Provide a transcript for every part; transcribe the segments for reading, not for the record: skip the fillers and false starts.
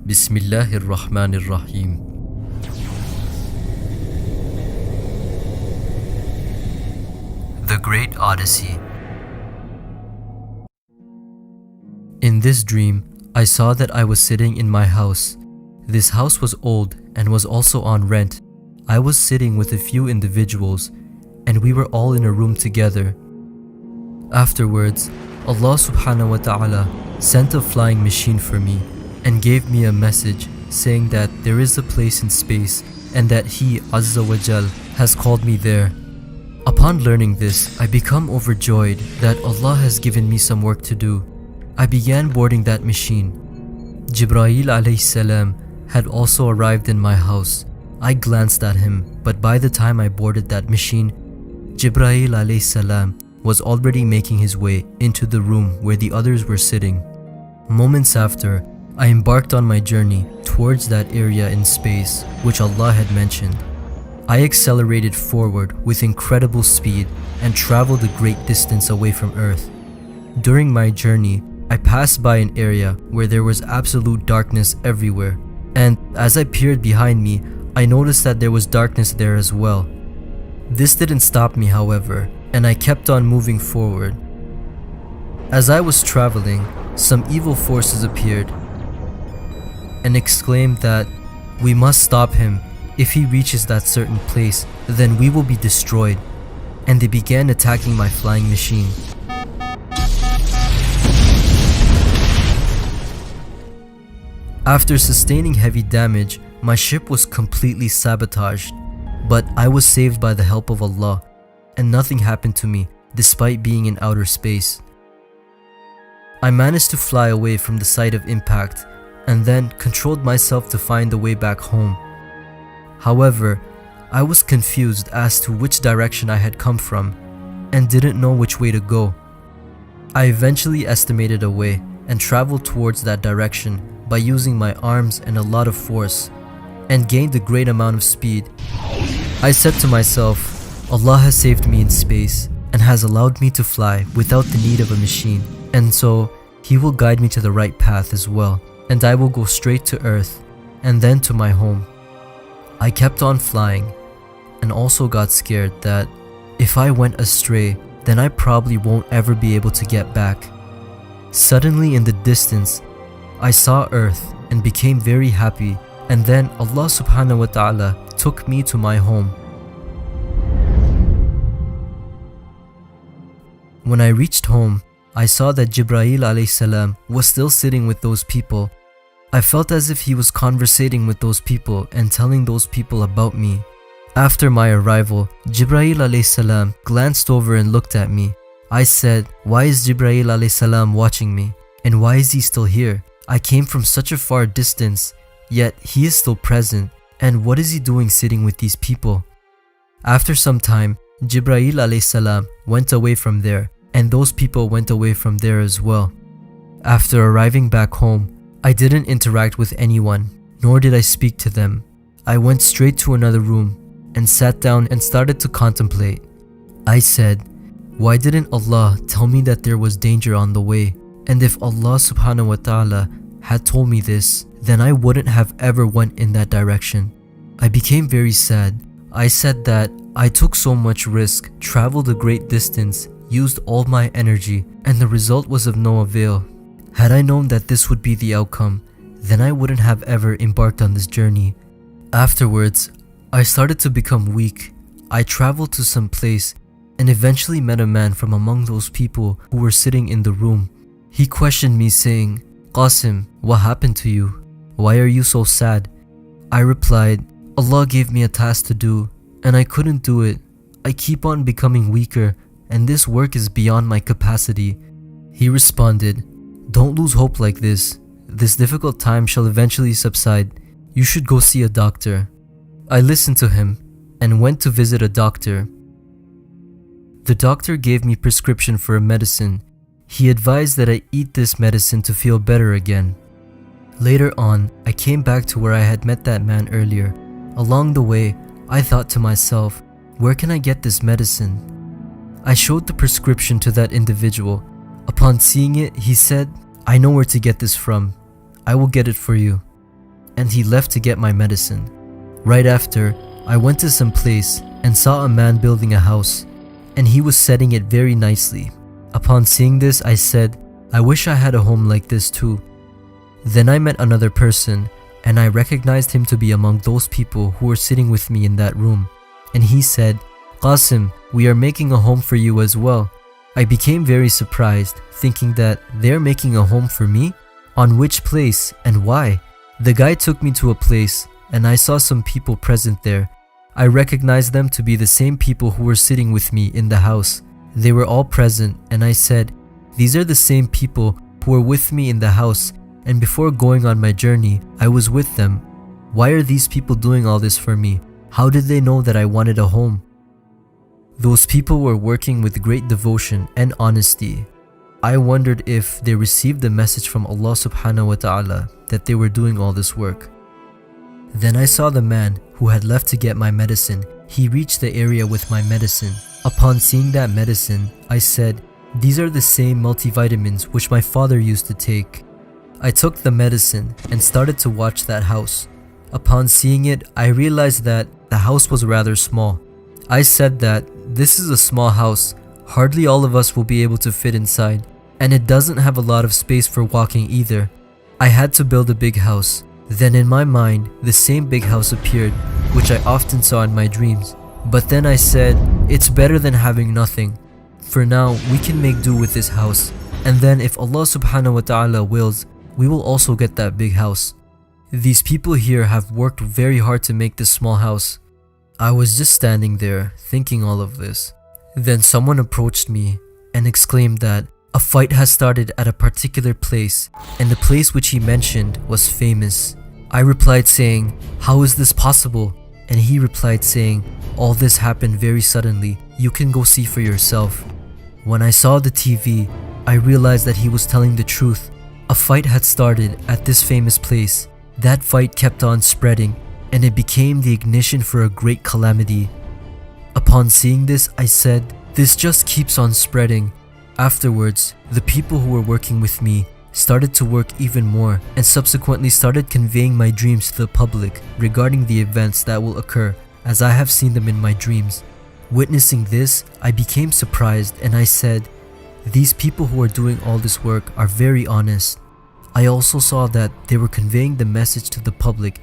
Bismillahir Rahmanir Rahim. The Great Odyssey. In this dream, I saw that I was sitting in my house. This house was old and was also on rent. I was sitting with a few individuals, and we were all in a room together. Afterwards, Allah subhanahu wa ta'ala sent a flying machine for me and gave me a message saying that there is a place in space and that He Azza wa Jal has called me there. Upon learning this, I become overjoyed that Allah has given me some work to do. I began boarding that machine. Jibreel alayhi salam had also arrived in my house. I glanced at him, but by the time I boarded that machine, Jibreel alayhi salam was already making his way into the room where the others were sitting. Moments after, I embarked on my journey towards that area in space which Allah had mentioned. I accelerated forward with incredible speed and traveled a great distance away from Earth. During my journey, I passed by an area where there was absolute darkness everywhere, and as I peered behind me, I noticed that there was darkness there as well. This didn't stop me, however, and I kept on moving forward. As I was traveling, some evil forces appeared and exclaimed that we must stop him. If he reaches that certain place, then we will be destroyed. And they began attacking my flying machine. After sustaining heavy damage, my ship was completely sabotaged, but I was saved by the help of Allah, and nothing happened to me despite being in outer space. I managed to fly away from the site of impact and then controlled myself to find the way back home. However, I was confused as to which direction I had come from and didn't know which way to go. I eventually estimated a way and traveled towards that direction by using my arms and a lot of force, and gained a great amount of speed. I said to myself, Allah has saved me in space and has allowed me to fly without the need of a machine, and so He will guide me to the right path as well, and I will go straight to Earth and then to my home. I kept on flying and also got scared that if I went astray, then I probably won't ever be able to get back. Suddenly in the distance, I saw Earth and became very happy, and then Allah subhanahu wa ta'ala took me to my home. When I reached home, I saw that Jibreel alayhi salam was still sitting with those people. I felt as if he was conversating with those people and telling those people about me. After my arrival, Jibreel alayhi salam glanced over and looked at me. I said, "Why is Jibreel alayhi salam watching me? And why is he still here? I came from such a far distance, yet he is still present. And what is he doing sitting with these people?" After some time, Jibreel alayhi salam went away from there, and those people went away from there as well. After arriving back home, I didn't interact with anyone, nor did I speak to them. I went straight to another room and sat down and started to contemplate. I said, "Why didn't Allah tell me that there was danger on the way? And if Allah subhanahu wa ta'ala had told me this, then I wouldn't have ever went in that direction." I became very sad. I said that I took so much risk, traveled a great distance, used all my energy, and the result was of no avail. Had I known that this would be the outcome, then I wouldn't have ever embarked on this journey. Afterwards, I started to become weak. I traveled to some place and eventually met a man from among those people who were sitting in the room. He questioned me saying, "Qasim, what happened to you? Why are you so sad?" I replied, "Allah gave me a task to do and I couldn't do it. I keep on becoming weaker and this work is beyond my capacity." He responded, "Don't lose hope like this. This difficult time shall eventually subside. You should go see a doctor." I listened to him and went to visit a doctor. The doctor gave me prescription for a medicine. He advised that I eat this medicine to feel better again. Later on, I came back to where I had met that man earlier. Along the way, I thought to myself, where can I get this medicine? I showed the prescription to that individual. Upon seeing it, he said, "I know where to get this from. I will get it for you." and he left to get my medicine. Right after, I went to some place and saw a man building a house, and he was setting it very nicely. Upon seeing this, I said, I wish I had a home like this too. Then I met another person, and I recognized him to be among those people who were sitting with me in that room. And he said, Qasim, we are making a home for you as well. I became very surprised, thinking that they're making a home for me? On which place and why? The guy took me to a place, and I saw some people present there. I recognized them to be the same people who were sitting with me in the house. They were all present, and I said, these are the same people who were with me in the house, and before going on my journey, I was with them. Why are these people doing all this for me? How did they know that I wanted a home? Those people were working with great devotion and honesty. I wondered if they received the message from Allah subhanahu wa ta'ala that they were doing all this work. Then I saw the man who had left to get my medicine. He reached the area with my medicine. Upon seeing that medicine, I said, these are the same multivitamins which my father used to take. I took the medicine and started to watch that house. Upon seeing it, I realized that the house was rather small. I said that this is a small house, hardly all of us will be able to fit inside, and it doesn't have a lot of space for walking either. I had to build a big house. Then in my mind, the same big house appeared, which I often saw in my dreams. But then I said, it's better than having nothing. For now, we can make do with this house, and then if Allah subhanahu wa ta'ala wills, we will also get that big house. These people here have worked very hard to make this small house. I was just standing there, thinking all of this. Then someone approached me and exclaimed that a fight has started at a particular place, and the place which he mentioned was famous. I replied saying, how is this possible? And he replied saying, all this happened very suddenly, you can go see for yourself. When I saw the TV, I realized that he was telling the truth. A fight had started at this famous place. That fight kept on spreading, and it became the ignition for a great calamity. Upon seeing this, I said, this just keeps on spreading. Afterwards, the people who were working with me started to work even more and subsequently started conveying my dreams to the public regarding the events that will occur as I have seen them in my dreams. Witnessing this, I became surprised and I said, these people who are doing all this work are very honest. I also saw that they were conveying the message to the public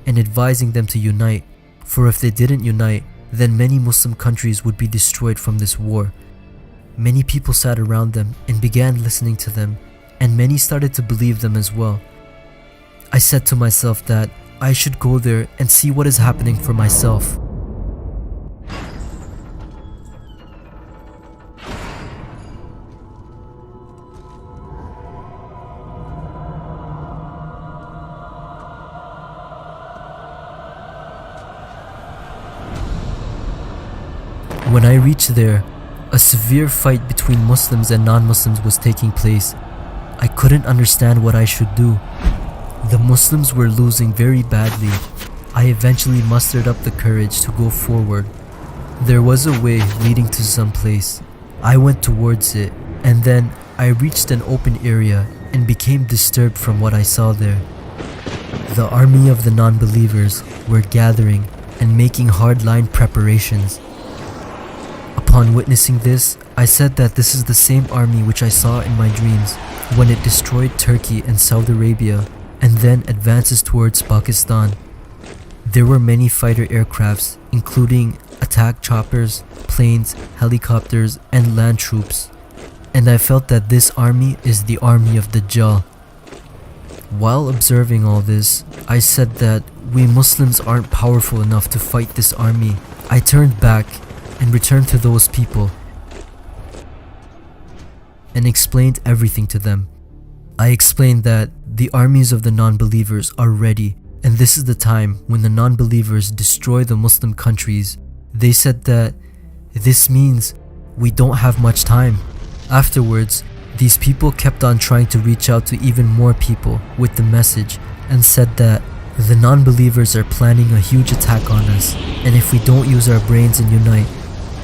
and advising them to unite, for if they didn't unite, then many Muslim countries would be destroyed from this war. Many people sat around them and began listening to them, and many started to believe them as well. I said to myself that I should go there and see what is happening for myself. When I reached there, a severe fight between Muslims and non-Muslims was taking place. I couldn't understand what I should do. The Muslims were losing very badly. I eventually mustered up the courage to go forward. There was a way leading to some place. I went towards it, and then I reached an open area and became disturbed from what I saw there. The army of the non-believers were gathering and making hard-line preparations. Upon witnessing this, I said that this is the same army which I saw in my dreams when it destroyed Turkey and Saudi Arabia and then advances towards Pakistan. There were many fighter aircrafts, including attack choppers, planes, helicopters, and land troops. And I felt that this army is the army of Dajjal. While observing all this, I said that we Muslims aren't powerful enough to fight this army. I turned back and returned to those people and explained everything to them. I explained that the armies of the non-believers are ready, and this is the time when the non-believers destroy the Muslim countries. They said that this means we don't have much time. Afterwards, these people kept on trying to reach out to even more people with the message and said that the non-believers are planning a huge attack on us, and if we don't use our brains and unite,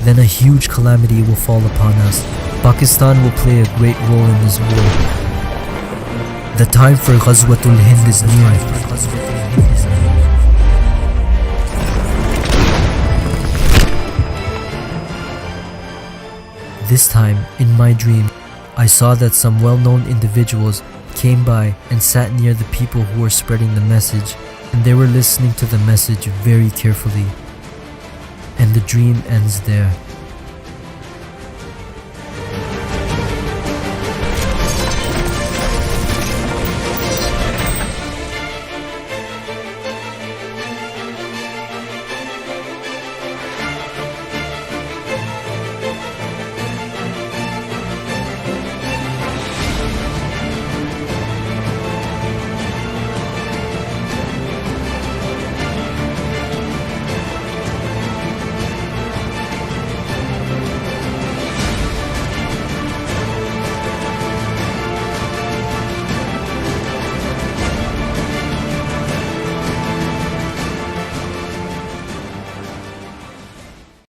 then a huge calamity will fall upon us. Pakistan will play a great role in this war. The time for Ghazwatul Hind is near. This time, in my dream, I saw that some well-known individuals came by and sat near the people who were spreading the message, and they were listening to the message very carefully. And the dream ends there.